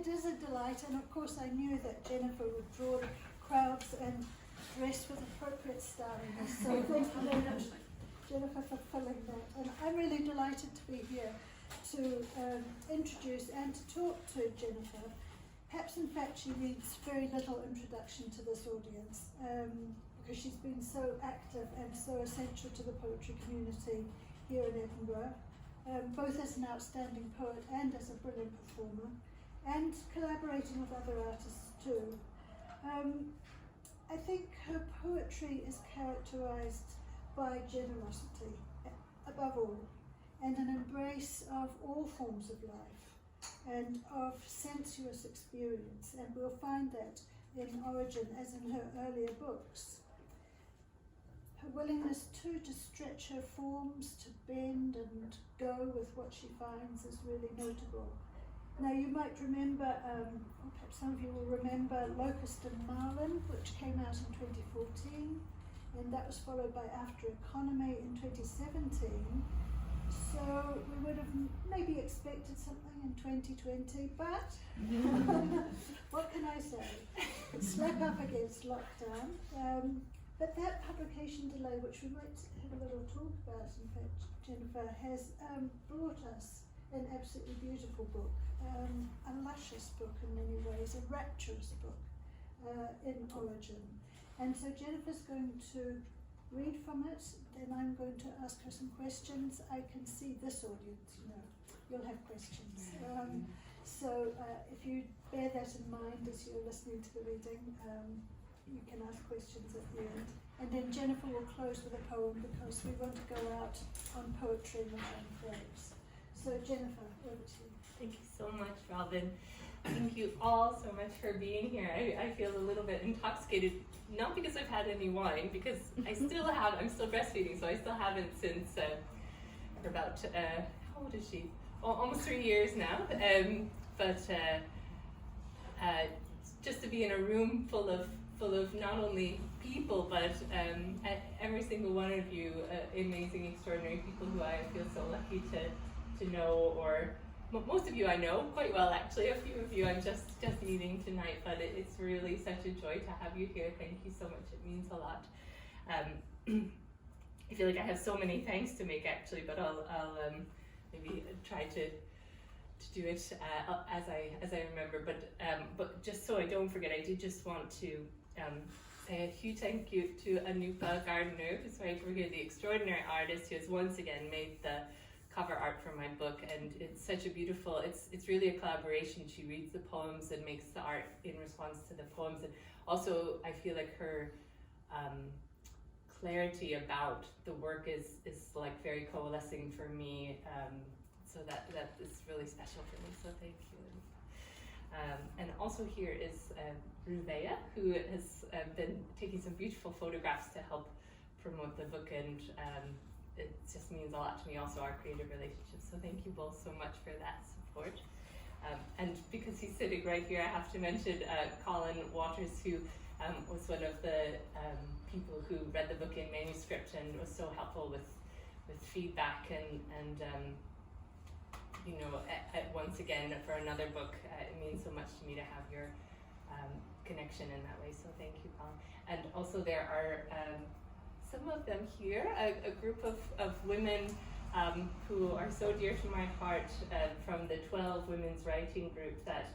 it is a delight, and of course I knew that Jennifer would draw crowds and dress with appropriate styliness. So thank you very much, Jennifer, for filling that. And I'm really delighted to be here to introduce and to talk to Jennifer. Perhaps in fact she needs very little introduction to this audience because she's been so active and so essential to the poetry community here in Edinburgh, both as an outstanding poet and as a brilliant performer, and collaborating with other artists too. I think her poetry is characterised by generosity, above all, and an embrace of all forms of life and of sensuous experience, and we'll find that in Origin as in her earlier books. Her willingness to stretch her forms, to bend and go with what she finds is really notable. Now you might remember, or perhaps some of you will remember, Locust and Marlin, which came out in 2014, and that was followed by After Economy in 2017. So we would have maybe expected something in 2020, but what can I say? Slap up against lockdown. But that publication delay, which we might have a little talk about, in fact, Jennifer, has brought us an absolutely beautiful book, a luscious book in many ways, a rapturous book in Origin. And so Jennifer's going to read from it, then I'm going to ask her some questions. I can see this audience, you know, you'll have questions. So if you bear that in mind as you're listening to the reading, you can ask questions at the end. And then Jennifer will close with a poem because we want to go out on poetry in the same phrase. So Jennifer, over to you. Thank you so much, Robin. Thank you all so much for being here. I feel a little bit intoxicated, not because I've had any wine, because I'm still breastfeeding, so I still haven't since for about, how old is she? Almost 3 years now. But just to be in a room full of not only people, but every single one of you, amazing, extraordinary people who I feel so lucky to know, or most of you I know quite well actually, a few of you I'm just meeting tonight, but it's really such a joy to have you here. Thank you so much, it means a lot. I feel like I have so many thanks to make actually, but I'll maybe try to do it as I remember, but just so I don't forget, I did just want to say a huge thank you to Anupa Gardner, who's right over here, the extraordinary artist who has once again made the cover art for my book, and it's such a beautiful, it's really a collaboration. She reads the poems and makes the art in response to the poems, and also I feel like her clarity about the work is like very coalescing for me, so that is really special for me, so thank you. And also here is Ruvea, who has been taking some beautiful photographs to help promote the book, and it just means a lot to me, also our creative relationship, so thank you both so much for that support. And because he's sitting right here, I have to mention Colin Waters, who was one of the people who read the book in manuscript and was so helpful with feedback, and you know, once again, for another book, it means so much to me to have your connection in that way, so thank you, Colin. And also there are some of them here, a group of women who are so dear to my heart, from the 12 Women's Writing Group, that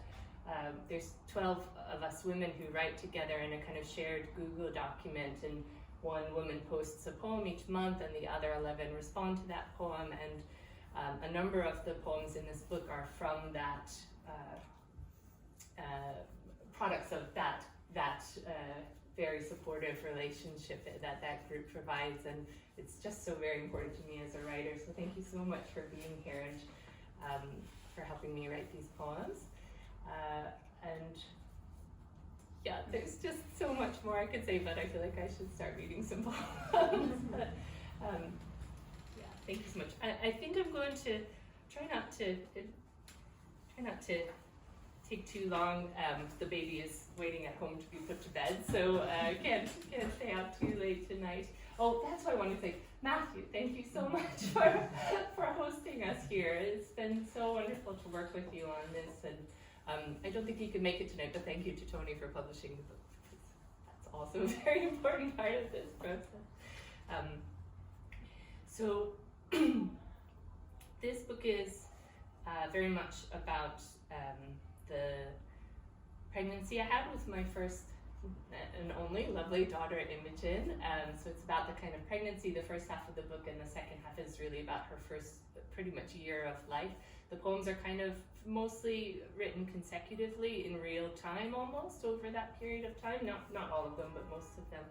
there's 12 of us women who write together in a kind of shared Google document, and one woman posts a poem each month and the other 11 respond to that poem, and a number of the poems in this book are from that products of that very supportive relationship that group provides, and it's just so very important to me as a writer, so thank you so much for being here and for helping me write these poems. And yeah, there's just so much more I could say, but I feel like I should start reading some poems. But, yeah, thank you so much. I think I'm going to try not to take too long. The baby is waiting at home to be put to bed, so can't stay out too late tonight. Oh, that's what I want to say. Matthew, thank you so much for hosting us here. It's been so wonderful to work with you on this, and I don't think he could make it tonight, but thank you to Tony for publishing the book, because that's also a very important part of this process. So this book is very much about the pregnancy I had with my first and only lovely daughter, Imogen. So it's about the kind of pregnancy, the first half of the book, and the second half is really about her first pretty much year of life. The poems are kind of mostly written consecutively in real time almost over that period of time. Not all of them, but most of them.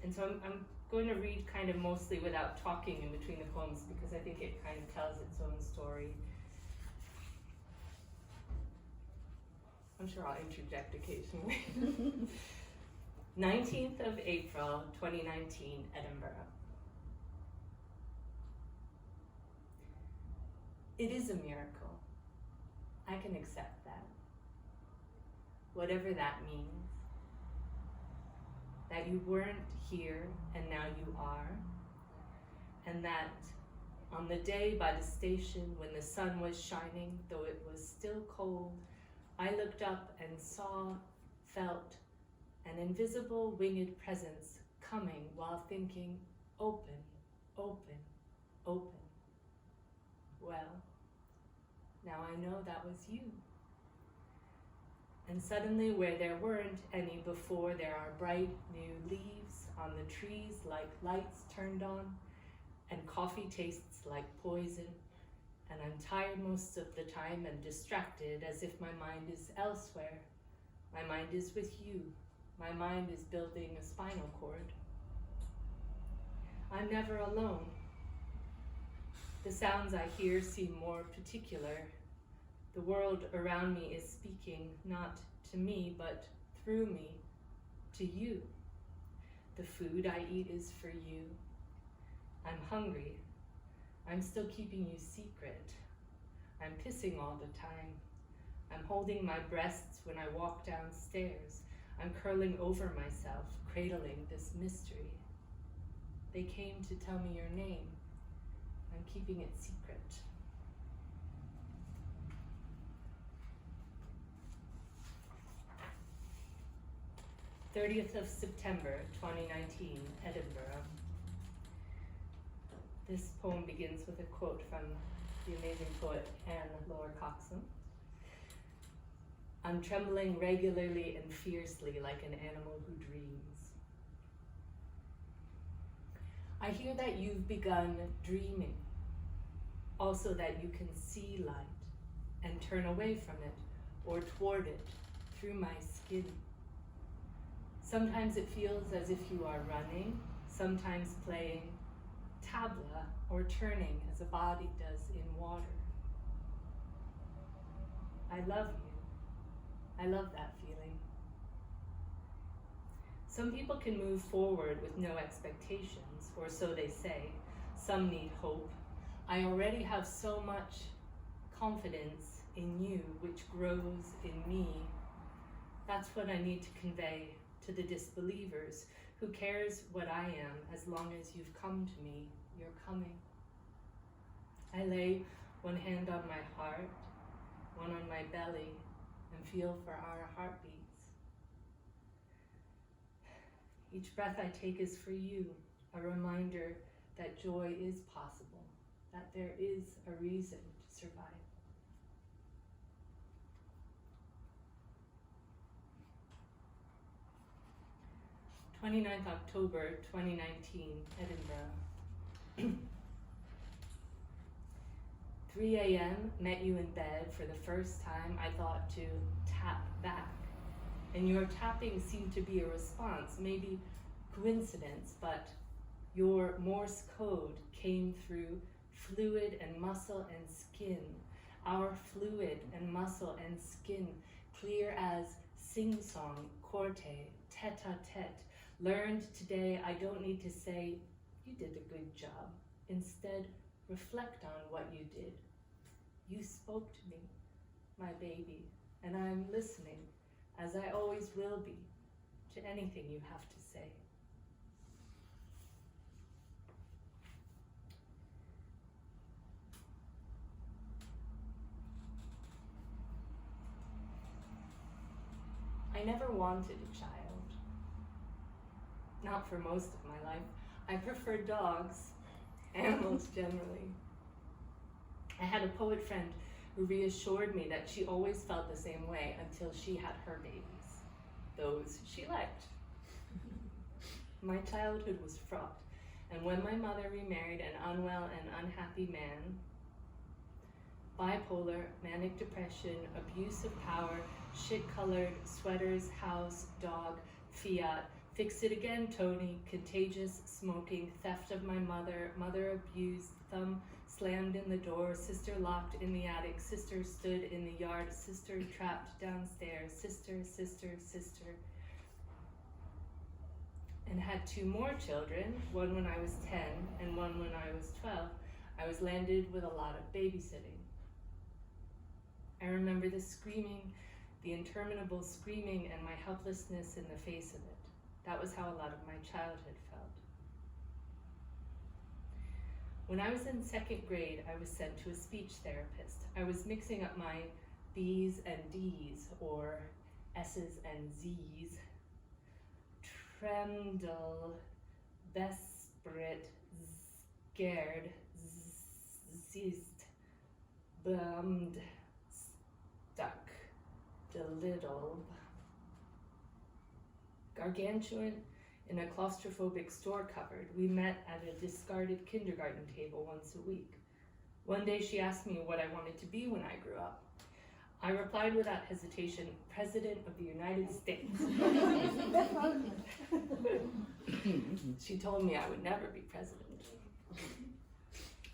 And so I'm going to read kind of mostly without talking in between the poems, because I think it kind of tells its own story. I'm sure I'll interject occasionally. 19th of April, 2019, Edinburgh. It is a miracle. I can accept that. Whatever that means. That you weren't here and now you are. And that on the day by the station when the sun was shining, though it was still cold, I looked up and saw, felt an invisible winged presence coming while thinking, open, open, open. Well, now I know that was you. And suddenly where there weren't any before, there are bright new leaves on the trees like lights turned on, and coffee tastes like poison. And I'm tired most of the time and distracted as if my mind is elsewhere. My mind is with you. My mind is building a spinal cord. I'm never alone. The sounds I hear seem more particular. The world around me is speaking not to me, but through me, to you. The food I eat is for you. I'm hungry. I'm still keeping you secret. I'm pissing all the time. I'm holding my breasts when I walk downstairs. I'm curling over myself, cradling this mystery. They came to tell me your name. I'm keeping it secret. '30th of September, 2019, Edinburgh. This poem begins with a quote from the amazing poet Anne Laura Coxon. I'm trembling regularly and fiercely like an animal who dreams. I hear that you've begun dreaming, also that you can see light and turn away from it or toward it through my skin. Sometimes it feels as if you are running, sometimes playing tabla or turning as a body does in water. I love you. I love that feeling. Some people can move forward with no expectations, or so they say. Some need hope. I already have so much confidence in you, which grows in me. That's what I need to convey to the disbelievers. Who cares what I am as long as you've come to me? You're coming. I lay one hand on my heart, one on my belly, and feel for our heartbeats. Each breath I take is for you, a reminder that joy is possible, that there is a reason to survive. '29th October 2019, Edinburgh. 3 a.m., met you in bed for the first time. I thought to tap back, and your tapping seemed to be a response, maybe coincidence, but your Morse code came through fluid and muscle and skin. Our fluid and muscle and skin, clear as sing-song, corte, tete-a-tete. Learned today I don't need to say, you did a good job. Instead, reflect on what you did. You spoke to me, my baby, and I'm listening, as I always will be, to anything you have to say. never wanted a child. Not for most of my life. I preferred dogs, animals generally. I had a poet friend who reassured me that she always felt the same way until she had her babies, those she liked. My childhood was fraught, and when my mother remarried an unwell and unhappy man, bipolar, manic depression, abuse of power, shit-colored, sweaters, house, dog, fiat, fix it again, Tony, contagious, smoking, theft of my mother, mother abused, thumb slammed in the door, sister locked in the attic, sister stood in the yard, sister trapped downstairs, sister, and had 2 more children, one when I was 10 and one when I was 12, I was landed with a lot of babysitting. I remember the screaming, the interminable screaming, and my helplessness in the face of it. That was how a lot of my childhood felt. When I was in 2nd grade, I was sent to a speech therapist. I was mixing up my B's and D's, or S's and Z's. Tremble, desperate, scared, zeist, bummed, stuck, delittle. Gargantuan in a claustrophobic store cupboard, we met at a discarded kindergarten table once a week. One day she asked me what I wanted to be when I grew up. I replied without hesitation, President of the United States. She told me I would never be president.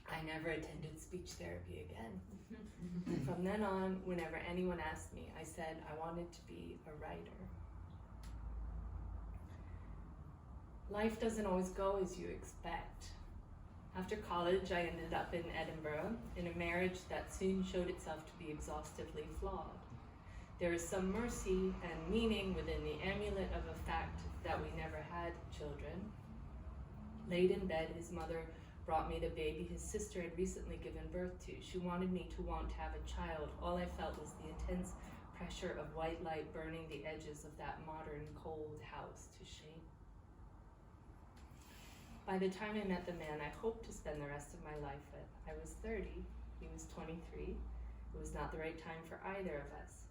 I never attended speech therapy again. From then on, whenever anyone asked me, I said I wanted to be a writer. Life doesn't always go as you expect. After college, I ended up in Edinburgh in a marriage that soon showed itself to be exhaustively flawed. There is some mercy and meaning within the amulet of a fact that we never had children. Laid in bed, his mother brought me the baby his sister had recently given birth to. She wanted me to want to have a child. All I felt was the intense pressure of white light burning the edges of that modern, cold house to shame. By the time I met the man I hoped to spend the rest of my life with, I was 30, he was 23. It was not the right time for either of us.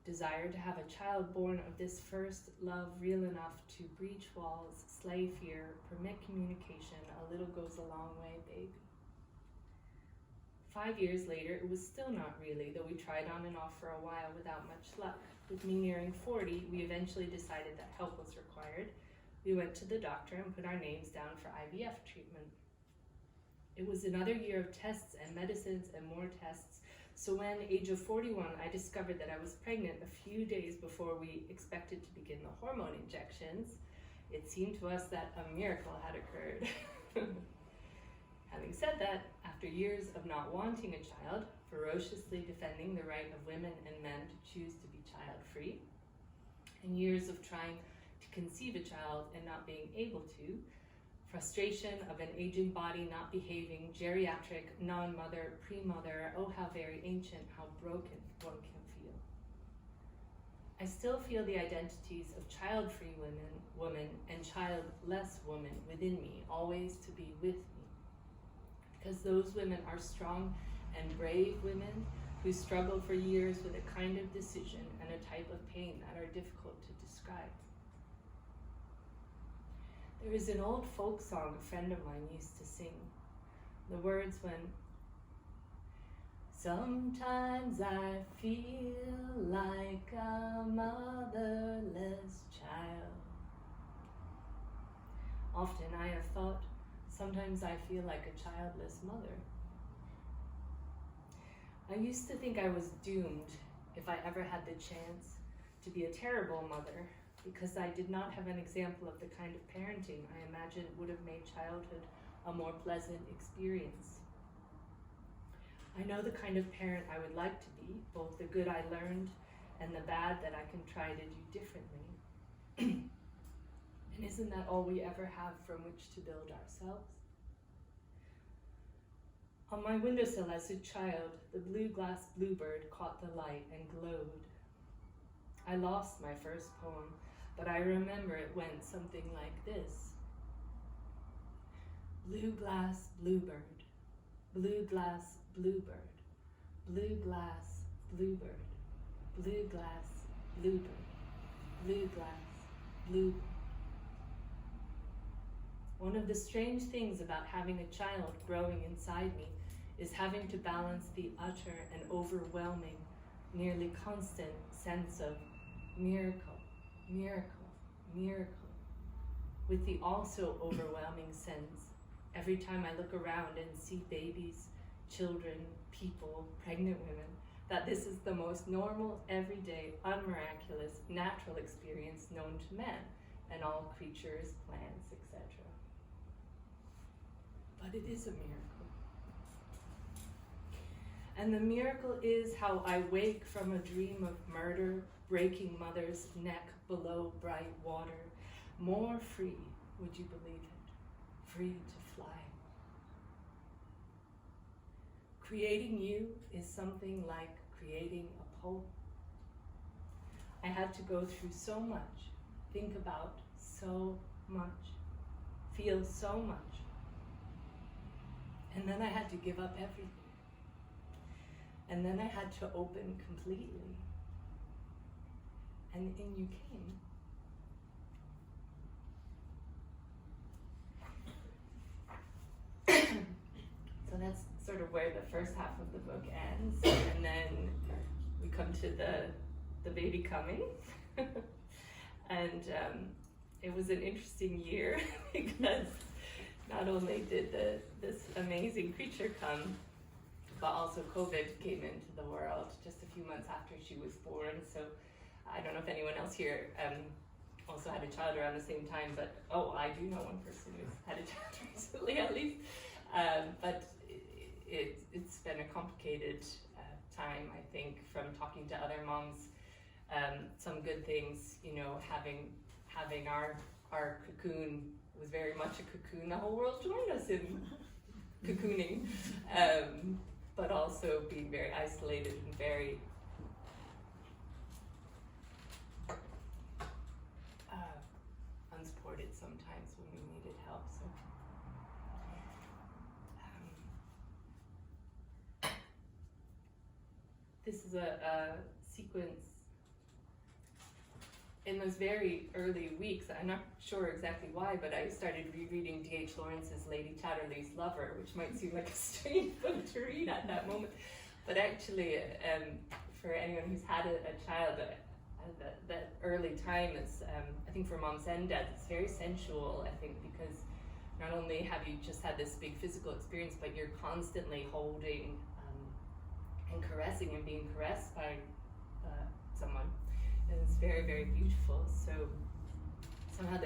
Desire to have a child born of this first love real enough to breach walls, slay fear, permit communication, a little goes a long way, baby. 5 years later, it was still not really, though we tried on and off for a while without much luck. With me nearing 40, we eventually decided that help was required. We went to the doctor and put our names down for IVF treatment. It was another year of tests and medicines and more tests. So when, age of 41, I discovered that I was pregnant a few days before we expected to begin the hormone injections, it seemed to us that a miracle had occurred. Having said that, after years of not wanting a child, ferociously defending the right of women and men to choose to be child-free, and years of trying to conceive a child and not being able to, frustration of an aging body not behaving, geriatric, non-mother, pre-mother, oh how very ancient, how broken one can feel. I still feel the identities of child-free woman and childless woman within me, always to be with me. Because those women are strong and brave women who struggle for years with a kind of decision and a type of pain that are difficult to describe. There is an old folk song a friend of mine used to sing. The words went, sometimes I feel like a motherless child. Often I have thought, sometimes I feel like a childless mother. I used to think I was doomed if I ever had the chance to be a terrible mother, because I did not have an example of the kind of parenting I imagined would have made childhood a more pleasant experience. I know the kind of parent I would like to be, both the good I learned and the bad that I can try to do differently. And isn't that all we ever have from which to build ourselves? On my windowsill as a child, the blue glass bluebird caught the light and glowed. I lost my first poem, but I remember it went something like this. Blue glass, bluebird, blue glass, bluebird, blue glass, bluebird, blue glass, bluebird, blue glass, bluebird. One of the strange things about having a child growing inside me is having to balance the utter and overwhelming, nearly constant sense of miracle, miracle, miracle, with the also overwhelming sense every time I look around and see babies, children, people, pregnant women, that this is the most normal, everyday, unmiraculous, natural experience known to man and all creatures, plants, etc. But it is a miracle. And the miracle is how I wake from a dream of murder, breaking mother's neck below bright water, more free, would you believe it, free to fly. Creating you is something like creating a poem. I had to go through so much, think about so much, feel so much, and then I had to give up everything. And then I had to open completely. And in you came. So that's sort of where the first half of the book ends. And then we come to the baby coming. And it was an interesting year because not only did this amazing creature come, but also COVID came into the world just a few months after she was born. So I don't know if anyone else here also had a child around the same time, but I do know one person who's had a child recently at least. But it's been a complicated time, I think, from talking to other moms. Some good things, having our cocoon was very much a cocoon. The whole world joined us in cocooning. But also being very isolated and very unsupported sometimes when we needed help. So this is a sequence in those very early weeks. I'm not sure exactly why, but I started rereading D.H. Lawrence's Lady Chatterley's Lover, which might seem like a strange book to read at that moment. But actually, for anyone who's had a child, that early time is, I think for moms and dads, it's very sensual, I think, because not only have you just had this big physical experience, but you're constantly holding and caressing and being caressed by someone. And it's very, very beautiful. So somehow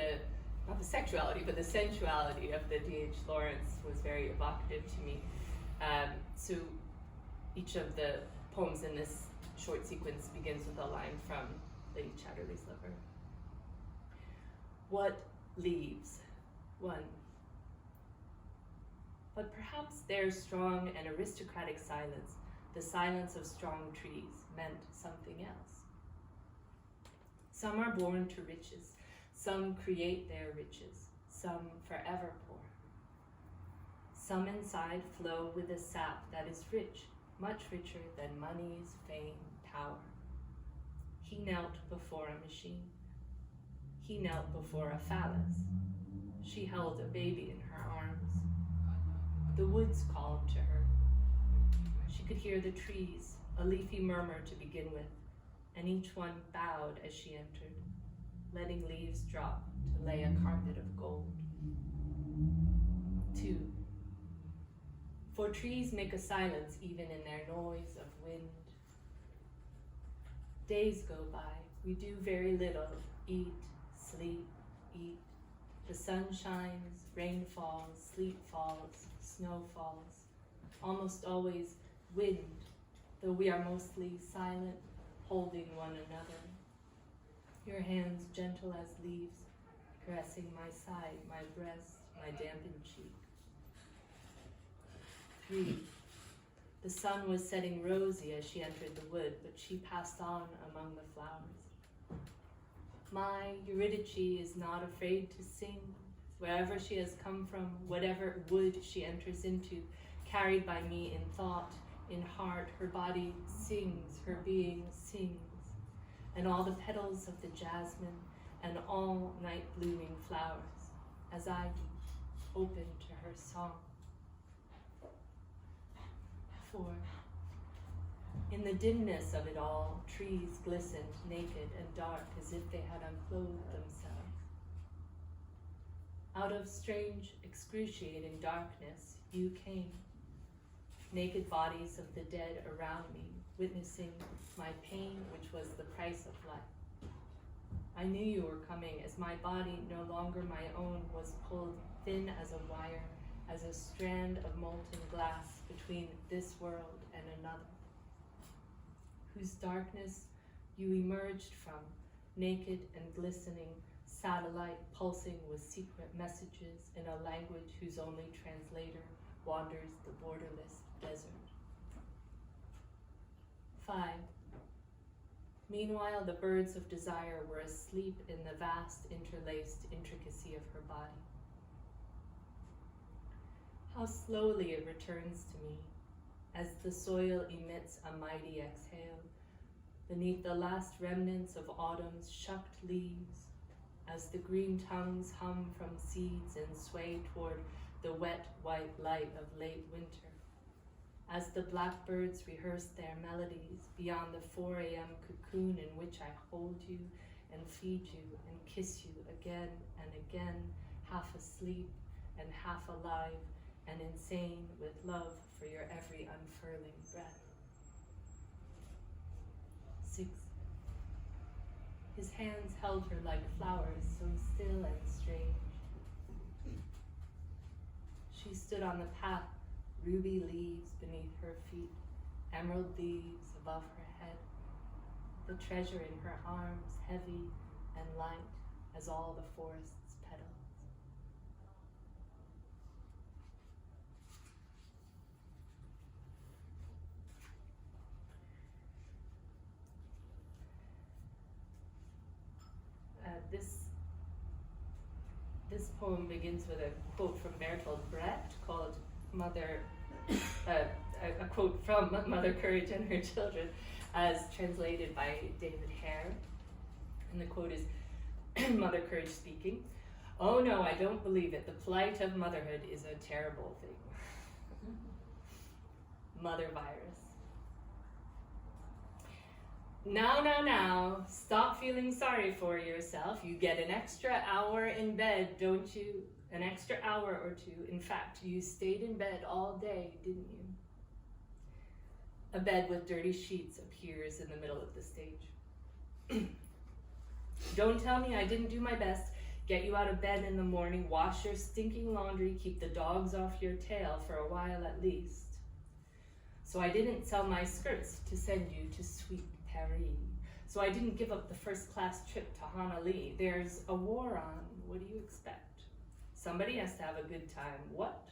not the sexuality, but the sensuality of the D.H. Lawrence was very evocative to me. So each of the poems in this short sequence begins with a line from Lady Chatterley's Lover. What leaves? 1. But perhaps their strong and aristocratic silence, the silence of strong trees, meant something else. Some are born to riches, some create their riches, some forever poor. Some inside flow with a sap that is rich, much richer than money's fame, power. He knelt before a machine. He knelt before a phallus. She held a baby in her arms. The woods called to her. She could hear the trees, a leafy murmur to begin with, and each one bowed as she entered, letting leaves drop to lay a carpet of gold. 2. For trees make a silence even in their noise of wind. Days go by, we do very little, eat, sleep, eat. The sun shines, rain falls, sleet falls, snow falls. Almost always wind, though we are mostly silent, holding one another. Your hands gentle as leaves, caressing my side, my breast, my dampened cheek. 3. The sun was setting rosy as she entered the wood, but she passed on among the flowers. My Eurydice is not afraid to sing. Wherever she has come from, whatever wood she enters into, carried by me in thought, in heart, her body sings, her being sings. And all the petals of the jasmine and all night blooming flowers, as I do, open to her song. 4. In the dimness of it all, trees glistened naked and dark as if they had unclothed themselves. Out of strange, excruciating darkness, you came. Naked bodies of the dead around me, witnessing my pain, which was the price of life. I knew you were coming as my body, no longer my own, was pulled thin as a wire, as a strand of molten glass between this world and another, whose darkness you emerged from, naked and glistening, satellite pulsing with secret messages in a language whose only translator wanders the borderless desert. 5. Meanwhile, the birds of desire were asleep in the vast interlaced intricacy of her body. How slowly it returns to me, as the soil emits a mighty exhale, beneath the last remnants of autumn's shucked leaves, as the green tongues hum from seeds and sway toward the wet white light of late winter, as the blackbirds rehearse their melodies beyond the 4 a.m. cocoon in which I hold you and feed you and kiss you again and again, half asleep and half alive and insane with love for your every unfurling breath. 6. His hands held her like flowers, so still and strange. She stood on the path, ruby leaves beneath her feet, emerald leaves above her head, the treasure in her arms, heavy and light as all the forest's petals. This poem begins with a quote from Bertolt Brecht called a quote from Mother Courage and Her Children, as translated by David Hare. And the quote is, Mother Courage speaking, "Oh no, I don't believe it. The plight of motherhood is a terrible thing." Mother virus. Now, stop feeling sorry for yourself. You get an extra hour in bed, don't you? An extra hour or 2. In fact, you stayed in bed all day, didn't you? A bed with dirty sheets appears in the middle of the stage. Don't tell me I didn't do my best. Get you out of bed in the morning, wash your stinking laundry, keep the dogs off your tail for a while at least. So I didn't sell my skirts to send you to sweet Paris. So I didn't give up the first-class trip to Honolulu. There's a war on. What do you expect? Somebody has to have a good time. What?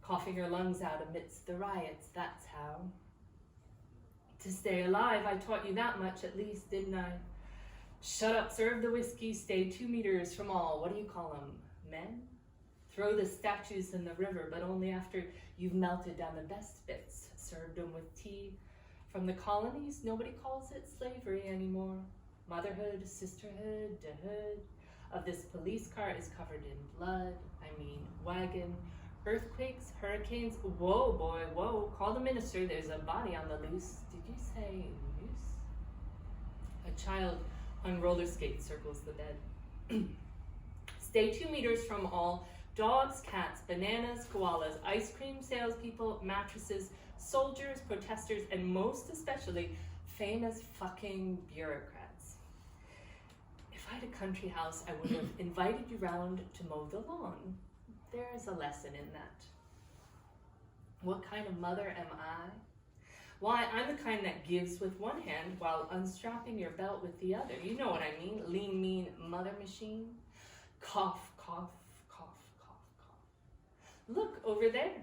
Coughing her lungs out amidst the riots, that's how. To stay alive, I taught you that much at least, didn't I? Shut up, serve the whiskey, stay 2 meters from all, what do you call them, men? Throw the statues in the river, but only after you've melted down the best bits, served them with tea. From the colonies, nobody calls it slavery anymore. Motherhood, sisterhood, dahood of this police car is covered in blood, wagon, earthquakes, hurricanes, whoa boy, whoa, call the minister, there's a body on the loose. Did you say loose? A child on roller skates circles the bed. Stay 2 meters from all, dogs, cats, bananas, koalas, ice cream salespeople, mattresses, soldiers, protesters, and most especially, famous fucking bureaucrats. If I had a country house, I would have invited you round to mow the lawn. There's a lesson in that. What kind of mother am I? Why, I'm the kind that gives with one hand while unstrapping your belt with the other. You know what I mean? Lean, mean mother machine. Cough, cough, cough, cough, cough. Look over there.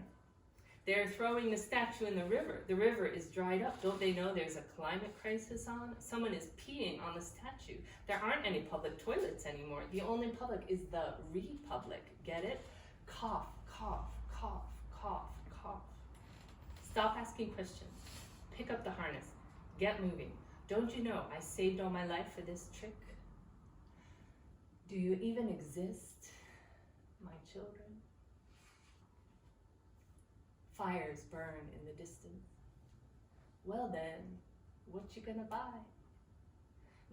They're throwing the statue in the river. The river is dried up. Don't they know there's a climate crisis on? Someone is peeing on the statue. There aren't any public toilets anymore. The only public is the republic. Get it? Cough, cough, cough, cough, cough. Stop asking questions. Pick up the harness. Get moving. Don't you know I saved all my life for this trick? Do you even exist, my children? Fires burn in the distance. Well then, what you gonna buy?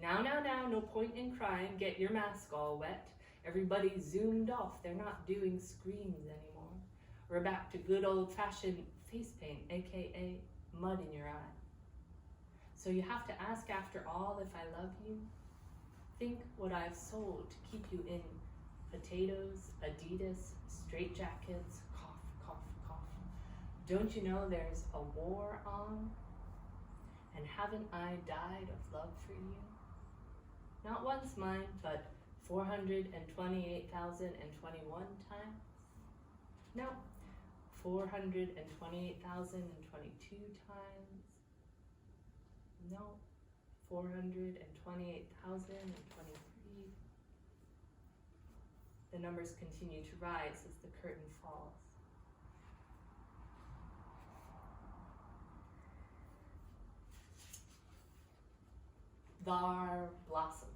Now, no point in crying. Get your mask all wet. Everybody's zoomed off. They're not doing screams anymore. We're back to good old-fashioned face paint, aka mud in your eye. So you have to ask after all if I love you? Think what I've sold to keep you in potatoes, Adidas, straitjackets, cough, cough, cough. Don't you know there's a war on? And haven't I died of love for you? Not once, mind, but 428,021 times? No, 428,022 times? No, 428,023. The numbers continue to rise as the curtain falls. Thar blossom.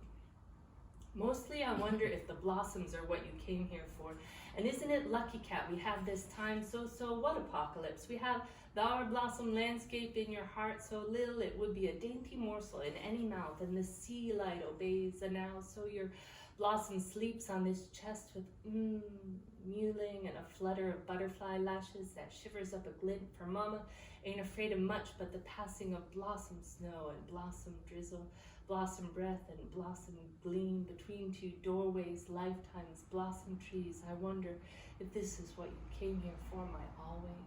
Mostly I wonder if the blossoms are what you came here for. And isn't it lucky, Cat, we have this time, so what apocalypse? We have thar blossom landscape in your heart, so little it would be a dainty morsel in any mouth, and the sea light obeys a now, so your blossom sleeps on this chest with mewling and a flutter of butterfly lashes that shivers up a glint, for mama ain't afraid of much but the passing of blossom snow and blossom drizzle, blossom breath and blossom gleam between two doorways, lifetimes, blossom trees. I wonder if this is what you came here for, my always.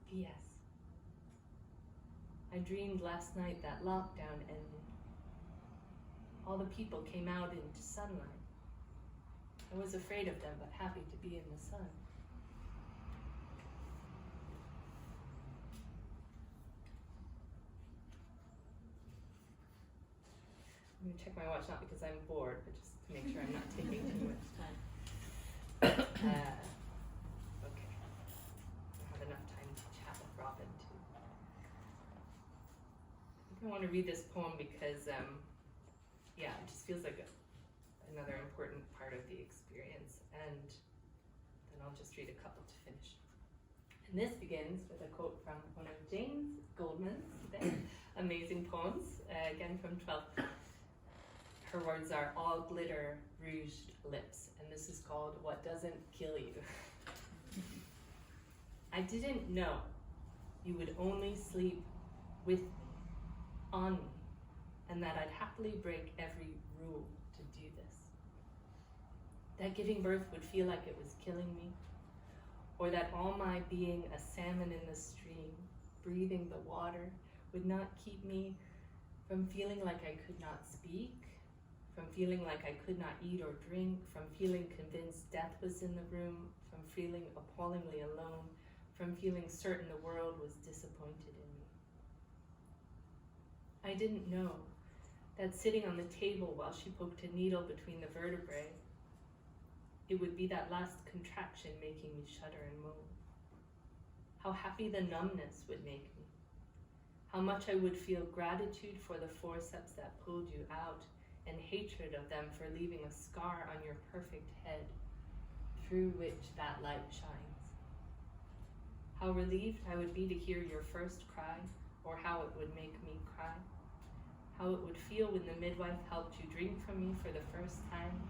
P.S. I dreamed last night that lockdown ended. All the people came out into sunlight. I was afraid of them, but happy to be in the sun. I'm going to check my watch, not because I'm bored, but just to make sure I'm not taking too much time. Okay. I have enough time to chat with Robin, too. I think I want to read this poem because, yeah, it just feels like another important part of the experience. And then I'll just read a couple to finish. And this begins with a quote from one of James Goldman's amazing poems, again from 12th. Her words are all glitter, rouged lips, and this is called What Doesn't Kill You. I didn't know you would only sleep with me, on me, and that I'd happily break every rule to do this. That giving birth would feel like it was killing me, or that all my being a salmon in the stream, breathing the water, would not keep me from feeling like I could not speak, from feeling like I could not eat or drink, from feeling convinced death was in the room, from feeling appallingly alone, from feeling certain the world was disappointed in me. I didn't know that sitting on the table while she poked a needle between the vertebrae, it would be that last contraction making me shudder and moan. How happy the numbness would make me. How much I would feel gratitude for the forceps that pulled you out, and hatred of them for leaving a scar on your perfect head through which that light shines. How relieved I would be to hear your first cry, or how it would make me cry. How it would feel when the midwife helped you drink from me for the first time,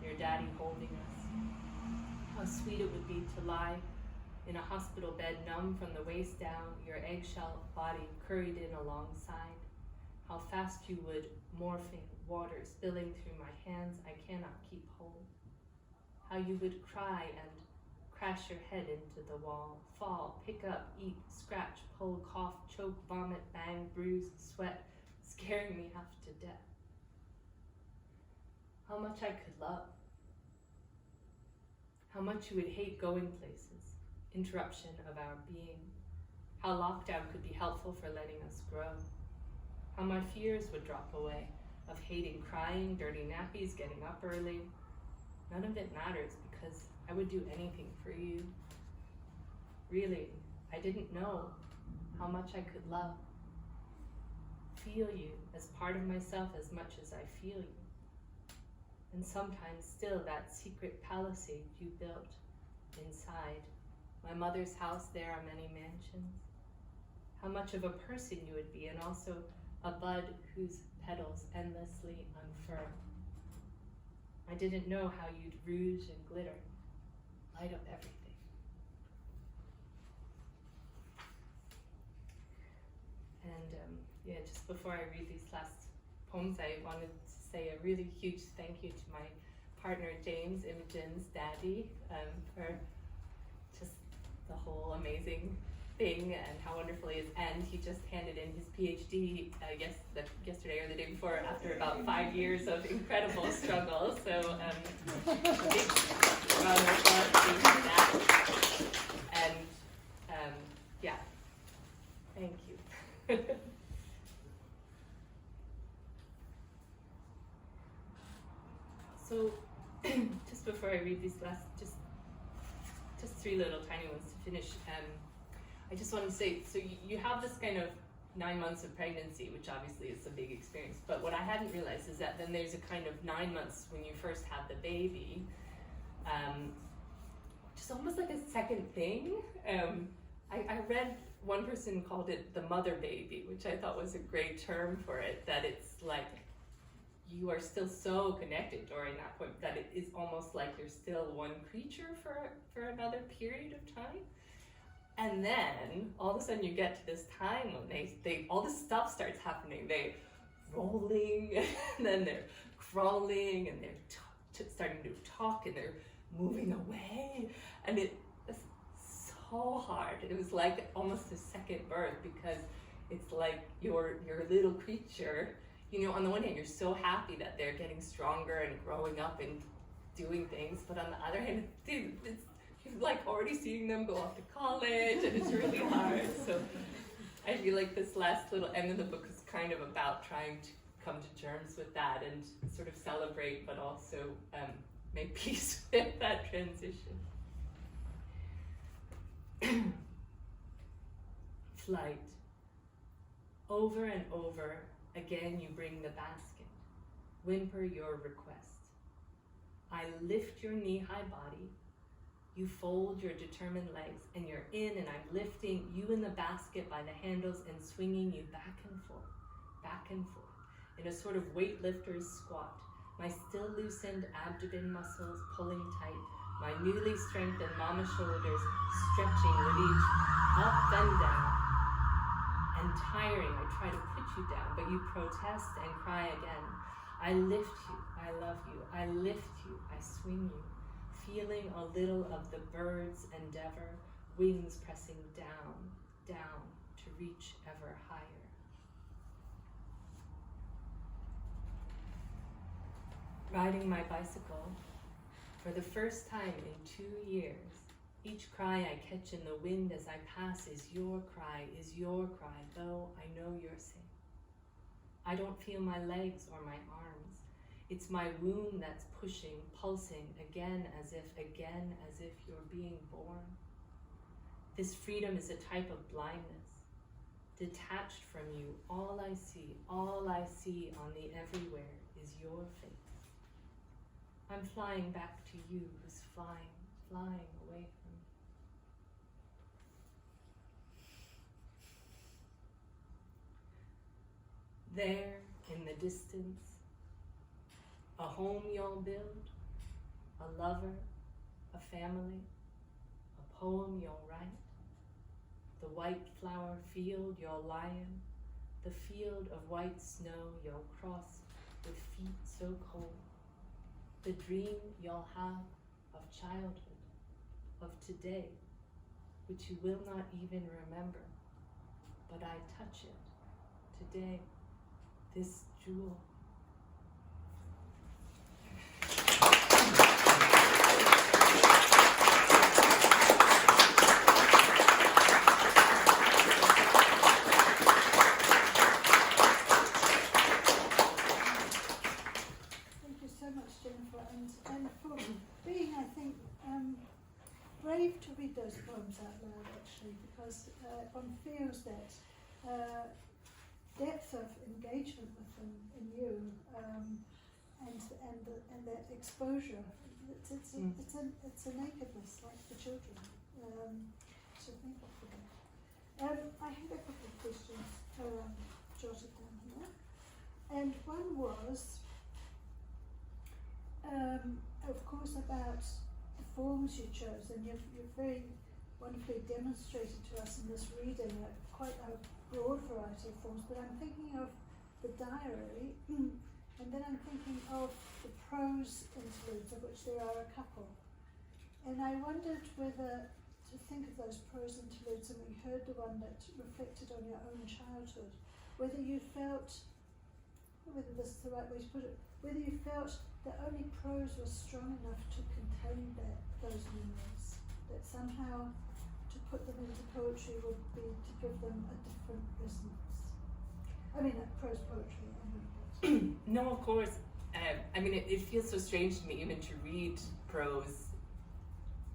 your daddy holding us. How sweet it would be to lie in a hospital bed numb from the waist down, your eggshell body curried in alongside. How fast you would, morphing, water spilling through my hands I cannot keep hold. How you would cry and crash your head into the wall, fall, pick up, eat, scratch, pull, cough, choke, vomit, bang, bruise, sweat, scaring me half to death. How much I could love. How much you would hate going places, interruption of our being. How lockdown could be helpful for letting us grow. How my fears would drop away of hating crying, dirty nappies, getting up early. None of it matters because I would do anything for you. Really, I didn't know how much I could love. Feel you as part of myself as much as I feel you. And sometimes still that secret palisade you built inside. My mother's house, there are many mansions. How much of a person you would be, and also a bud whose petals endlessly unfurl. I didn't know how you'd rouge and glitter, light up everything. And yeah, just before I read these last poems, I wanted to say a really huge thank you to my partner James, Imogen's daddy, for just the whole amazing thing and how wonderful he is. And he just handed in his PhD yesterday or the day before, after about 5 years of incredible struggle. So a big round of applause to that. And yeah, thank you. So just before I read these last, just three little tiny ones to finish, I just want to say, so you have this kind of 9 months of pregnancy, which obviously is a big experience, but what I hadn't realized is that then there's a kind of 9 months when you first have the baby, just almost like a second thing. I read one person called it the mother baby, which I thought was a great term for it, that it's like you are still so connected during that point that it is almost like you're still one creature for another period of time. And then all of a sudden you get to this time when they all this stuff starts happening. They're rolling, and then they're crawling, and they're starting to talk, and they're moving away, and it was so hard. It was like almost a second birth, because it's like your little creature. You know, on the one hand, you're so happy that they're getting stronger and growing up and doing things, but on the other hand, dude, you're like already seeing them go off to college, and it's really hard. So I feel like this last little end of the book is kind of about trying to come to terms with that and sort of celebrate, but also make peace with that transition. Flight. Over and over again you bring the basket, whimper your request. I lift your knee-high body, you fold your determined legs, and you're in, and I'm lifting you in the basket by the handles and swinging you back and forth, in a sort of weightlifter's squat, my still loosened abdomen muscles pulling tight, my newly strengthened mama shoulders stretching with each up and down. And tiring, I try to put you down, but you protest and cry again. I lift you, I love you, I lift you, I swing you, feeling a little of the bird's endeavor, wings pressing down, down, to reach ever higher. Riding my bicycle, for the first time in 2 years, each cry I catch in the wind as I pass is your cry, though I know you're safe. I don't feel my legs or my arms. It's my womb that's pushing, pulsing, again as if you're being born. This freedom is a type of blindness. Detached from you, all I see on the everywhere is your face. I'm flying back to you who's flying away from me. There in the distance, a home you'll build, a lover, a family, a poem you'll write, the white flower field you'll lie in, the field of white snow you'll cross with feet so cold, the dream you'll have of childhood, of today, which you will not even remember, but I touch it today, this jewel. because one feels that depth of engagement with them in you, and that exposure. It's a nakedness like the children. So thankful for that. I had a couple of questions jotted down here, and one was, of course, about the forms you chose, and you've very wonderfully demonstrated to us in this reading quite a broad variety of forms, but I'm thinking of the diary, and then I'm thinking of the prose interludes, of which there are a couple. And I wondered whether to think of those prose interludes, and we heard the one that reflected on your own childhood, whether you felt, whether this is the right way to put it, whether you felt that only prose was strong enough to contain those memories, that somehow to put them into poetry would be to give them a different resonance. I mean, prose poetry. No, of course. I mean, it feels so strange to me even to read prose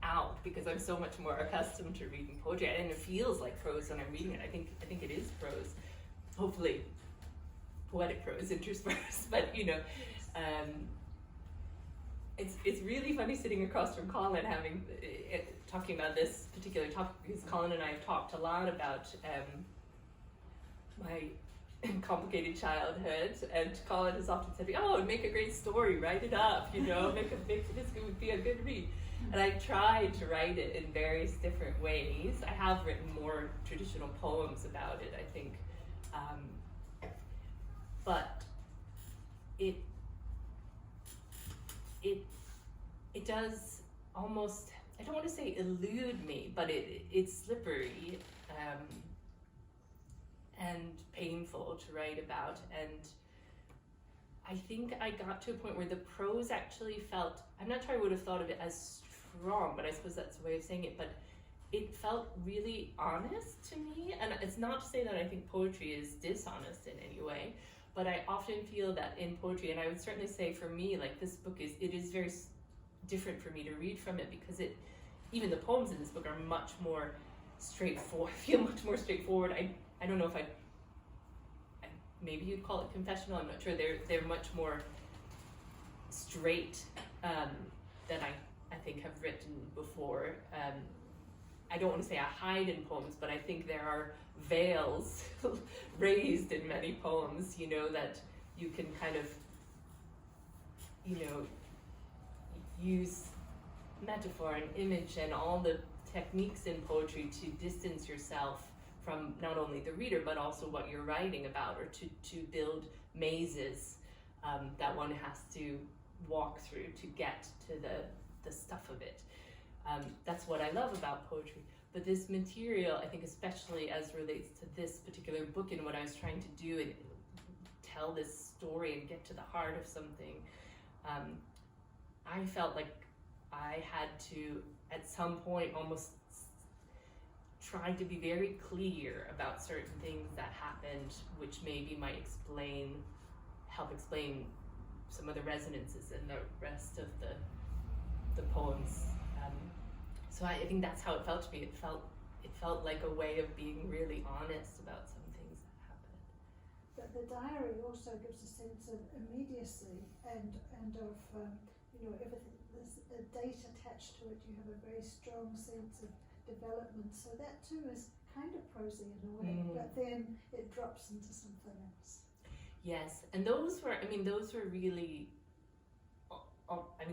out, because I'm so much more accustomed to reading poetry, and it feels like prose when I'm reading it. I think it is prose. Hopefully, poetic prose interspersed, but you know. It's really funny sitting across from Colin talking about this particular topic, because Colin and I have talked a lot about my complicated childhood, and Colin has often said, "Oh, make a great story, write it up, you know, this would be a good read." And I tried to write it in various different ways. I have written more traditional poems about it, I think, but it does almost, I don't want to say elude me, but it's slippery and painful to write about. And I think I got to a point where the prose actually felt, I'm not sure I would have thought of it as strong, but I suppose that's the way of saying it, but it felt really honest to me. And it's not to say that I think poetry is dishonest in any way, but I often feel that in poetry, and I would certainly say for me, like this book it is very different for me to read from it, because even the poems in this book are much more straightforward, feel much more straightforward. I don't know if maybe you'd call it confessional, I'm not sure. They're much more straight than I think have written before. I don't want to say I hide in poems, but I think there are veils raised in many poems, you know, that you can kind of, you know, use metaphor and image and all the techniques in poetry to distance yourself from not only the reader, but also what you're writing about, or to build mazes that one has to walk through to get to the stuff of it. That's what I love about poetry. But this material, I think especially as relates to this particular book and what I was trying to do and tell this story and get to the heart of something, I felt like I had to, at some point, almost try to be very clear about certain things that happened, which maybe might help explain some of the resonances in the rest of the poems. So I think that's how it felt to me. It felt like a way of being really honest about some things that happened. But the diary also gives a sense of immediacy and of you know, everything. There's a date attached to it. You have a very strong sense of development. So that too is kind of prosy in a way, but then it drops into something else. Yes, and those were really,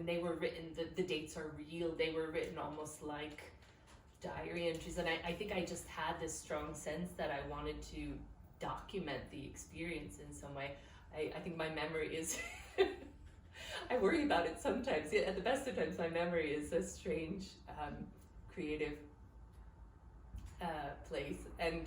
they were written, the dates are real, they were written almost like diary entries, and I think I just had this strong sense that I wanted to document the experience in some way. I think my memory is, I worry about it sometimes. At the best of times, my memory is a strange, creative place, and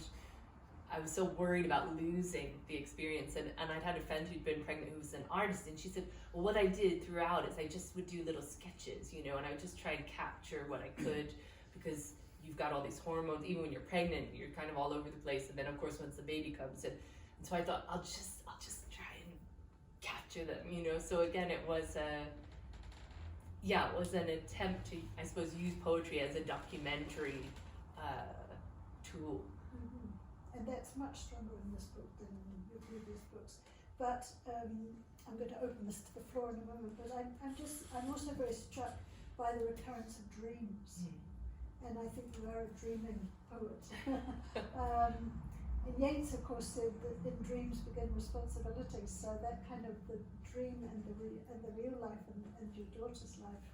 I was so worried about losing the experience, and I'd had a friend who'd been pregnant who was an artist, and she said, well, what I did throughout is I just would do little sketches, you know, and I would just try to capture what I could, because you've got all these hormones. Even when you're pregnant, you're kind of all over the place, and then of course once the baby comes, and so I thought I'll just try and capture them, you know. So again, it was an attempt to, I suppose, use poetry as a documentary tool. And that's much stronger in this book than in your previous books. But I'm going to open this to the floor in a moment. But I'm also very struck by the recurrence of dreams, and I think you are a dreaming poet. And Yeats, of course, said that in dreams begin responsibilities. So that kind of the dream and the real life and your daughter's life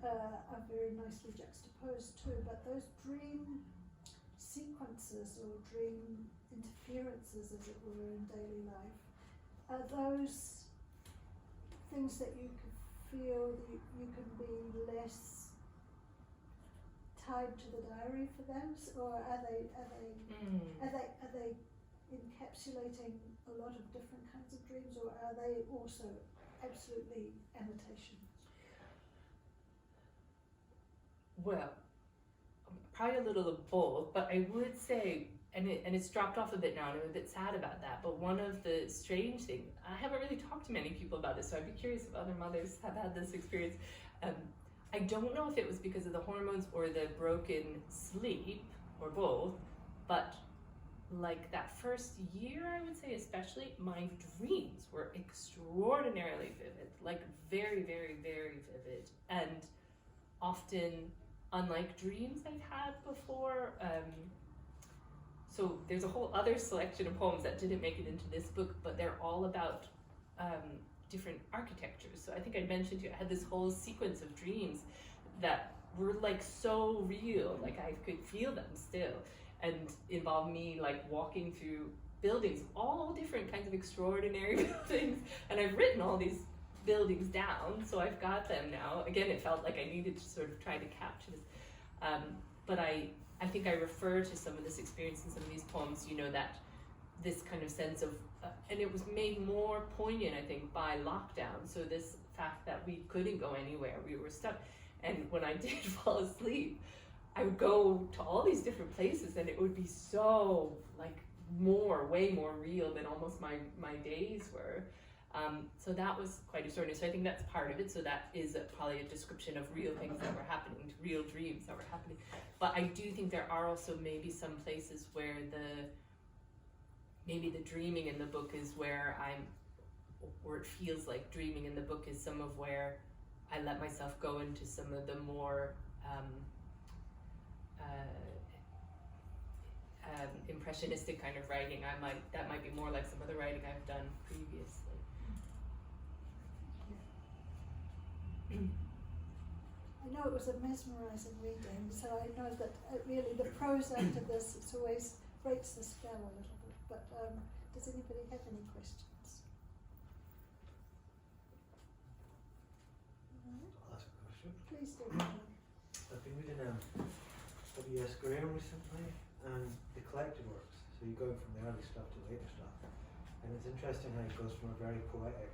are very nicely juxtaposed too. But those dream sequences or dream interferences, as it were, in daily life, are those things that you can feel you can be less tied to the diary for those, or are they encapsulating a lot of different kinds of dreams, or are they also absolutely annotations? Well, probably a little of both, but I would say, and it's dropped off a bit now, and I'm a bit sad about that, but one of the strange things, I haven't really talked to many people about this, so I'd be curious if other mothers have had this experience. I don't know if it was because of the hormones or the broken sleep, or both, but like that first year, I would say especially, my dreams were extraordinarily vivid, like very, very, very vivid, and often unlike dreams I've had before. So there's a whole other selection of poems that didn't make it into this book, but they're all about different architectures. So I think I mentioned to you, I had this whole sequence of dreams that were like so real, like I could feel them still, and involved me like walking through buildings, all different kinds of extraordinary buildings, and I've written all these buildings down, so I've got them now. Again, it felt like I needed to sort of try to capture this, but I think I refer to some of this experience in some of these poems, you know, that this kind of sense of, and it was made more poignant, I think, by lockdown. So this fact that we couldn't go anywhere, we were stuck. And when I did fall asleep, I would go to all these different places, and it would be so like way more real than almost my days were. So that was quite extraordinary. So I think that's part of it. So that is probably a description of real things that were happening, real dreams that were happening. But I do think there are also maybe some places where maybe the dreaming in the book is where or it feels like dreaming in the book is some of where I let myself go into some of the more impressionistic kind of writing. That might be more like some of the writing I've done previously. I know it was a mesmerising reading, so I know that really the prose after this, it always breaks the spell a little bit. But does anybody have any questions? I'll ask a question. Please do. I've been reading W.S. Graham recently, and the collected works. So you go from the early stuff to later stuff. And it's interesting how he goes from a very poetic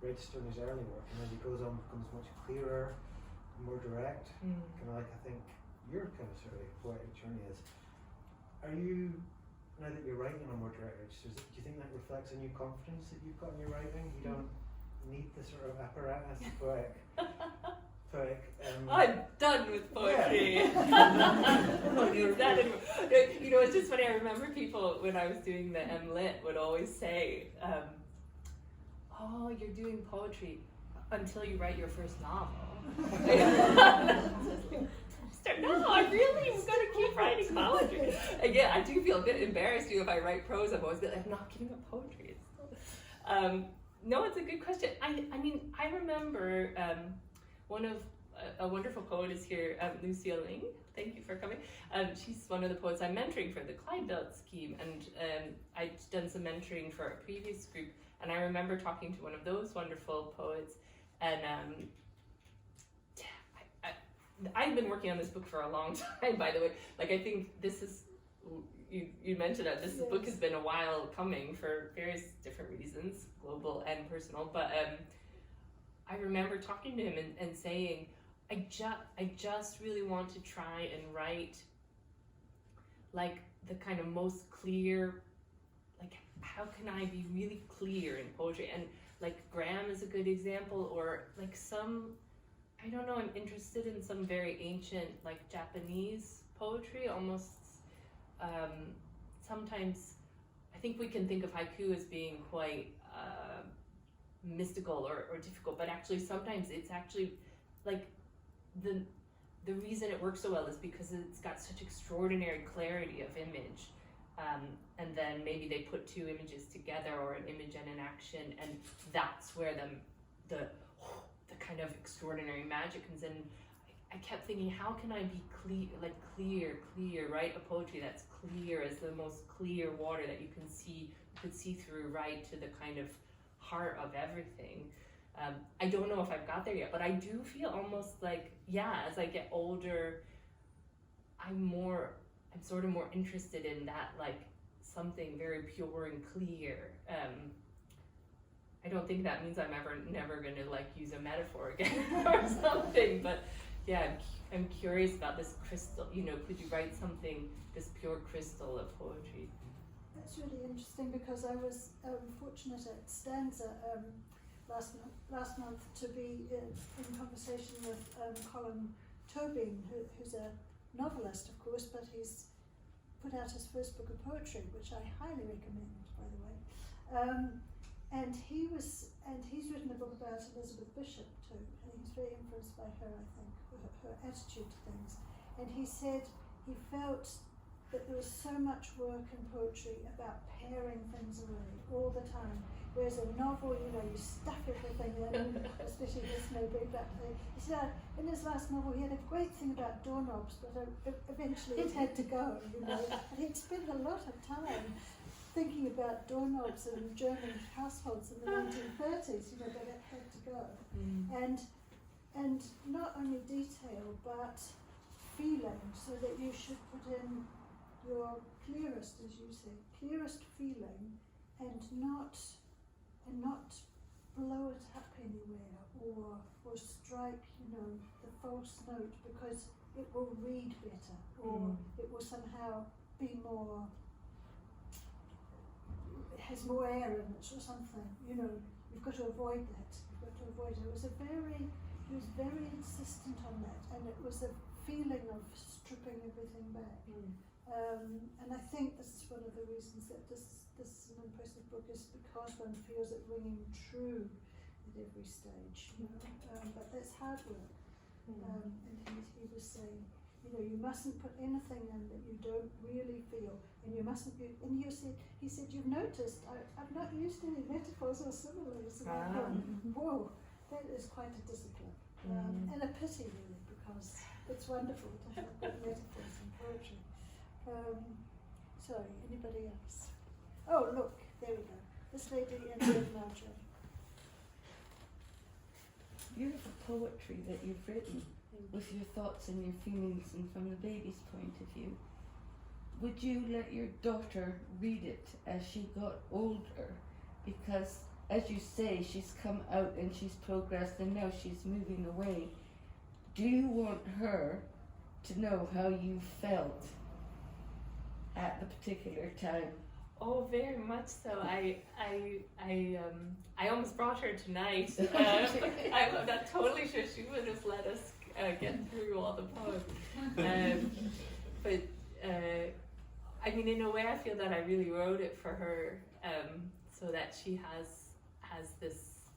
register in his early work, and as he goes on becomes much clearer, more direct. Kind of like I think your kind of sort of poetic journey is. Are you, now that you're writing on more direct registers, do you think that reflects a new confidence that you've got in your writing? You don't need the sort of apparatus poetic. I'm done with poetry. Yeah. I don't use that anymore. You know, it's just funny. I remember people when I was doing the MLit would always say, "Oh, you're doing poetry until you write your first novel." No, I really am going to keep writing poetry. Again, I do feel a bit embarrassed if I write prose. I'm always I'm not giving up poetry. No, it's a good question. I mean, I remember one of a wonderful poet is here, Lucille Ling. Thank you for coming. She's one of the poets I'm mentoring for the Clyde Belt scheme, and I'd done some mentoring for a previous group, and I remember talking to one of those wonderful poets, and I've been working on this book for a long time, by the way. Like, I think this is, you mentioned that this book has been a while coming for various different reasons, global and personal, but I remember talking to him and saying, I just really want to try and write like the kind of most clear, like how can I be really clear in poetry? And like Graham is a good example, or like some, I don't know, I'm interested in some very ancient like Japanese poetry, almost sometimes I think we can think of haiku as being quite mystical or difficult, but actually sometimes it's actually like the reason it works so well is because it's got such extraordinary clarity of image. And then maybe they put two images together, or an image and an action, and that's where the kind of extraordinary magic comes in. I kept thinking, how can I be clear, write a poetry that's clear as the most clear water that you could see through, right to the kind of heart of everything. I don't know if I've got there yet, but I do feel almost like, as I get older, I'm sort of more interested in that, like something very pure and clear. I don't think that means I'm never going to like use a metaphor again or something, but I'm curious about this crystal, could you write something, this pure crystal of poetry? That's really interesting, because I was fortunate at Stanza last month to be in conversation with Colin Tobin, who's a novelist, of course, but he's put out his first book of poetry, which I highly recommend, by the way. And he's written a book about Elizabeth Bishop too, and he's very influenced by her, I think, her attitude to things. And he said he felt that there was so much work in poetry about paring things away all the time. Whereas a novel, you stuff everything in, especially this maybe, but he said in his last novel he had a great thing about doorknobs, but eventually it had to go, and he'd spent a lot of time thinking about doorknobs in German households in the 1930s, but it had to go. And not only detail, but feeling, so that you should put in your clearest, as you say, clearest feeling, and not blow it up anywhere or strike, the false note, because it will read better, or it will somehow be more, it has more air in it or something. You've got to avoid that. You've got to avoid it. He was very insistent on that, and it was a feeling of stripping everything back. And I think this is one of the reasons that this is an impressive book, is because one feels it ringing true at every stage. But that's hard work. And he was saying, you mustn't put anything in that you don't really feel, and you mustn't be. And he said, you've noticed I've not used any metaphors or similes. And I thought, whoa, that is quite a discipline, and a pity really, because it's wonderful to have good metaphors in poetry. Sorry, anybody else? Oh, look, there we go. This lady and then Marjorie. Beautiful poetry that you've written, with your thoughts and your feelings and from the baby's point of view. Would you let your daughter read it as she got older? Because, as you say, she's come out and she's progressed and now she's moving away. Do you want her to know how you felt at the particular time? Oh, very much so. I almost brought her tonight. I'm not totally sure she would have let us get through all the poems. But I mean, in a way, I feel that I really wrote it for her, so that she has this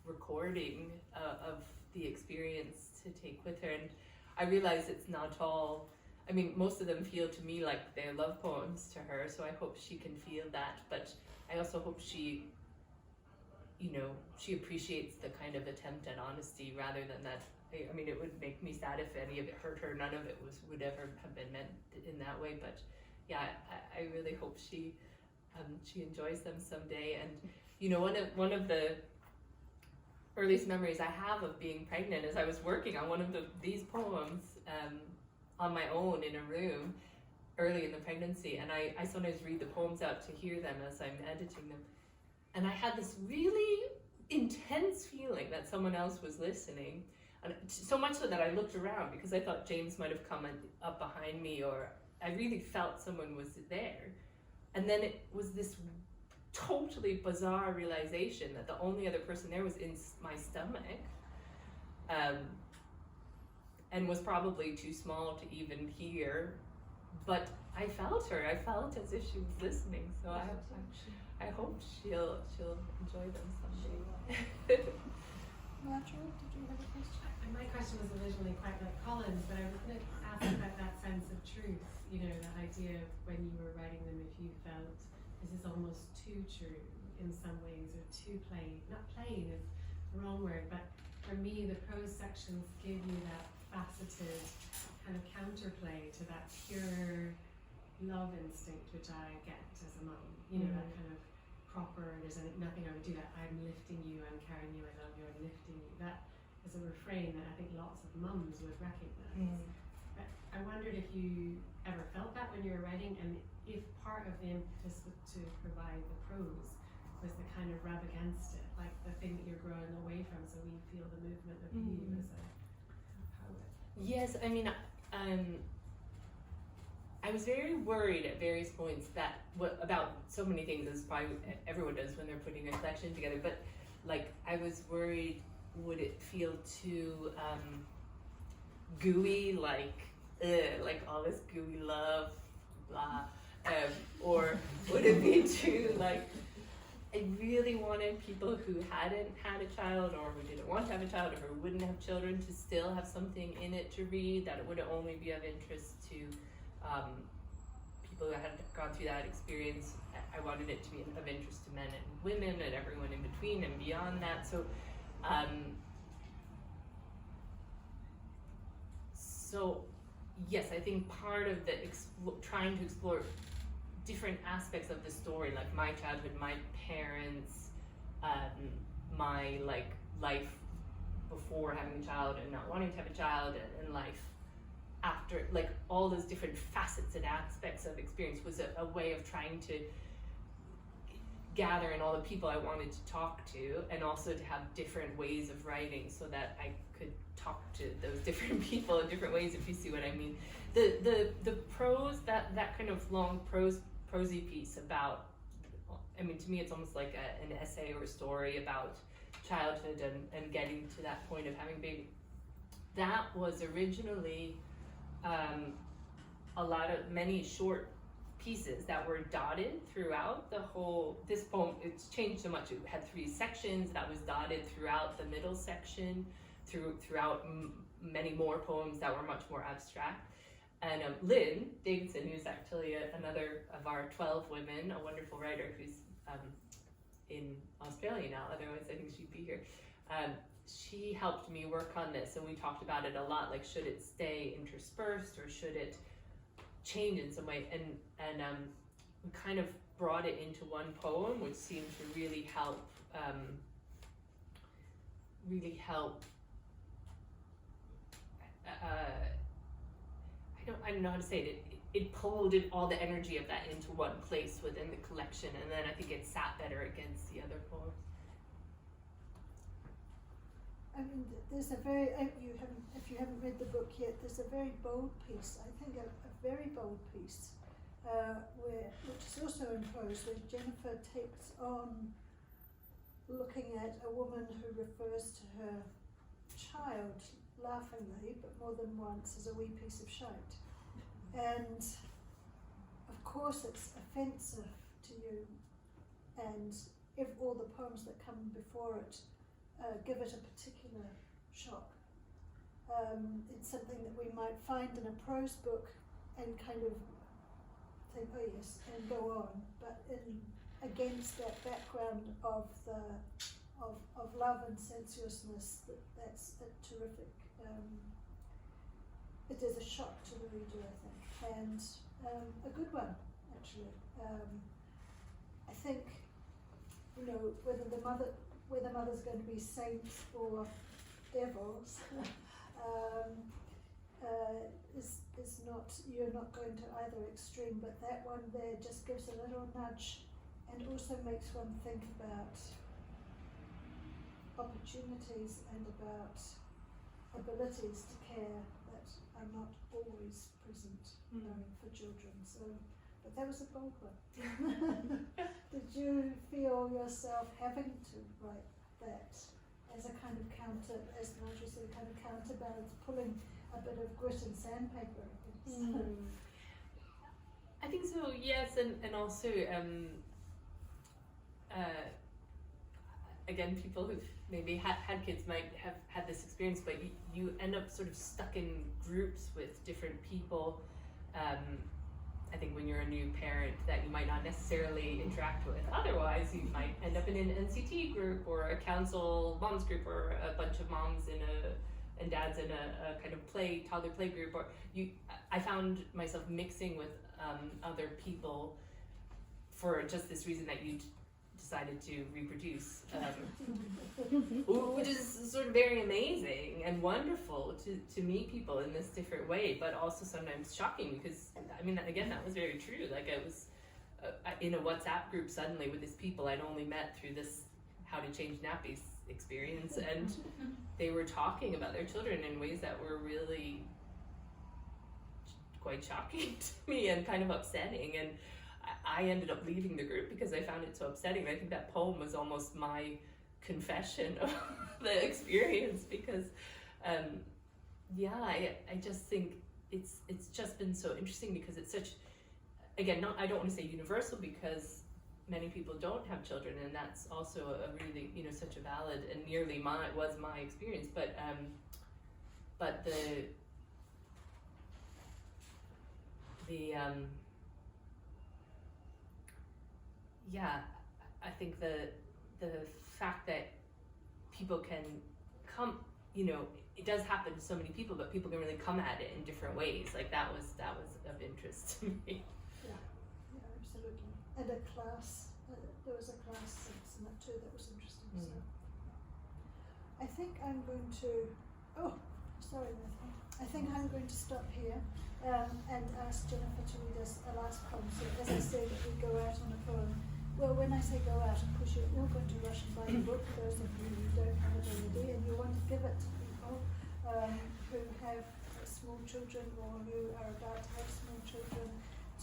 recording of the experience to take with her. And I realize it's not all. I mean, most of them feel to me like they're love poems to her, so I hope she can feel that. But I also hope she appreciates the kind of attempt at honesty, rather than that. I mean, it would make me sad if any of it hurt her. None of it would ever have been meant in that way. But yeah, I really hope she enjoys them someday. And one of the earliest memories I have of being pregnant is I was working on one of these poems on my own in a room early in the pregnancy, and I sometimes read the poems out to hear them as I'm editing them, and I had this really intense feeling that someone else was listening, and so much so that I looked around because I thought James might have come up behind me, or I really felt someone was there. And then it was this totally bizarre realization that the only other person there was in my stomach, and was probably too small to even hear but I felt her. I felt as if she was listening. So I hope she'll enjoy them someday. Marjorie, did you have a question? My question was originally quite like Colin's, but I was going to ask about that sense of truth, you know, that idea of when you were writing them, if you felt this is almost too true in some ways, or too plain. Not plain is the wrong word, but for me the prose sections give you that faceted kind of counterplay to that pure love instinct which I get as a mum, you know, that kind of proper, there's nothing I would do, that I'm lifting you, I'm carrying you, I love you, I'm lifting you. That is a refrain that I think lots of mums would recognise. But I wondered if you ever felt that when you were writing, and if part of the impetus to provide the prose was the kind of rub against it, like the thing that you're growing away from, so we feel the movement of you as a poet. Yes, I mean, I was very worried at various points that about so many things, as probably everyone does when they're putting a collection together. But like, I was worried, would it feel too gooey, like all this gooey love, blah, or would it be too like? I really wanted people who hadn't had a child, or who didn't want to have a child, or who wouldn't have children, to still have something in it to read, that it would only be of interest to people who had gone through that experience. I wanted it to be of interest to men and women and everyone in between and beyond that. So yes, I think part of the trying to explore different aspects of the story, like my childhood, my parents, my like life before having a child and not wanting to have a child, and life after, like all those different facets and aspects of experience, was a way of trying to gather in all the people I wanted to talk to, and also to have different ways of writing so that I could talk to those different people in different ways, if you see what I mean. The prose, that kind of long prosy piece about, I mean, to me it's almost like an essay or a story about childhood and getting to that point of having a baby. That was originally many short pieces that were dotted throughout the whole, this poem, it's changed so much. It had 3 sections that was dotted throughout the middle section, throughout many more poems that were much more abstract. And Lynn Davidson, who's actually another of our 12 women, a wonderful writer who's in Australia now, otherwise I think she'd be here. She helped me work on this, and we talked about it a lot, like should it stay interspersed or should it change in some way, and we kind of brought it into one poem, which seemed to really help I don't know how to say it. It pulled all the energy of that into one place within the collection, and then I think it sat better against the other poems. I mean, there's a very, if you haven't read the book yet, there's a very bold piece, I think a very bold piece, which is also in prose, where Jennifer takes on looking at a woman who refers to her child laughingly, but more than once, as a wee piece of shite. And of course it's offensive to you, and all the poems that come before it give it a particular shock. It's something that we might find in a prose book and kind of think, oh yes, and go on, but against that background of love and sensuousness, that's a terrific, it is a shock to the reader, I think, and a good one, actually. I think, you know, whether mother's going to be saints or devils is not, you're not going to either extreme, but that one there just gives a little nudge and also makes one think about opportunities and about abilities to care that are not always present for children. So, but that was a bold one. Did you feel yourself having to write that as a kind of counter, as Marjorie said, a kind of counterbalance, pulling a bit of grit and sandpaper against? I think so, yes, and also again, people who've maybe had kids might have had this experience, but you end up sort of stuck in groups with different people. I think when you're a new parent that you might not necessarily interact with. Otherwise, you might end up in an NCT group or a council moms group or a bunch of moms and dads in a kind of toddler play group. Or I found myself mixing with other people for just this reason that you decided to reproduce, which is sort of very amazing and wonderful to meet people in this different way, but also sometimes shocking because, I mean, again, that was very true. Like I was in a WhatsApp group suddenly with these people I'd only met through this how to change nappies experience, and they were talking about their children in ways that were really quite shocking to me and kind of upsetting, and I ended up leaving the group because I found it so upsetting. I think that poem was almost my confession of the experience because, I just think it's just been so interesting because it's such, again, I don't want to say universal because many people don't have children, and that's also a really, such a valid and nearly was my experience, but I think the fact that people can come, it does happen to so many people, but people can really come at it in different ways. Like that was of interest to me. Yeah, absolutely. And a class, there was a class sense in it too that was interesting. So I think I'm going to, sorry Matthew, I think I'm going to stop here and ask Jennifer to read us a last poem. So as I said, we go out on a poem. Well, when I say go out, of course you're all going to rush and buy the book, those of you who don't have it already, and you want to give it to people who have small children or who are about to have small children,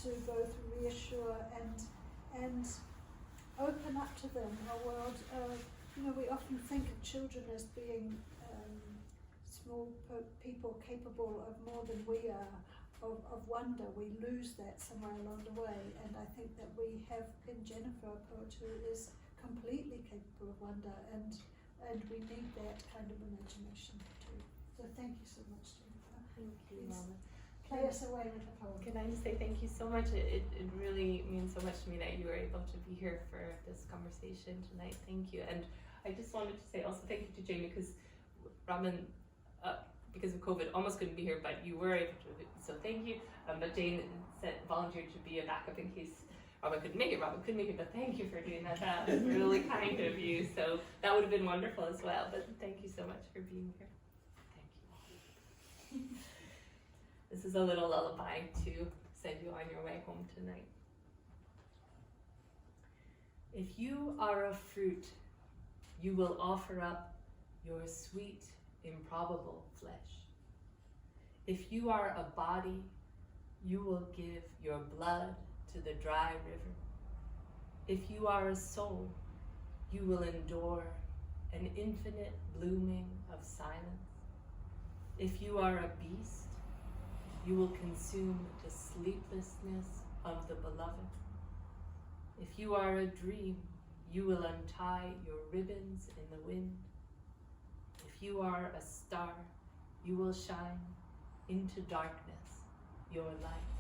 to both reassure and open up to them a world. We often think of children as being small people capable of more than we are, of wonder. We lose that somewhere along the way, and I think that we have in Jennifer a poet who is completely capable of wonder, and we need that kind of imagination too. So thank you so much, Jennifer. Thank you, Please Mama. play us away with a poem. Can I just say thank you so much? It really means so much to me that you were able to be here for this conversation tonight. Thank you. And I just wanted to say also thank you to Jamie because Robin, because of COVID, almost couldn't be here, but you were able to, so thank you. But Jane volunteered to be a backup in case Robin couldn't make it. But thank you for doing that. That was really kind of you. So that would have been wonderful as well. But thank you so much for being here. Thank you. This is a little lullaby to send you on your way home tonight. If you are a fruit, you will offer up your sweet, improbable flesh. If you are a body, you will give your blood to the dry river. If you are a soul, you will endure an infinite blooming of silence. If you are a beast, you will consume the sleeplessness of the beloved. If you are a dream, you will untie your ribbons in the wind. If you are a star, you will shine into darkness your light.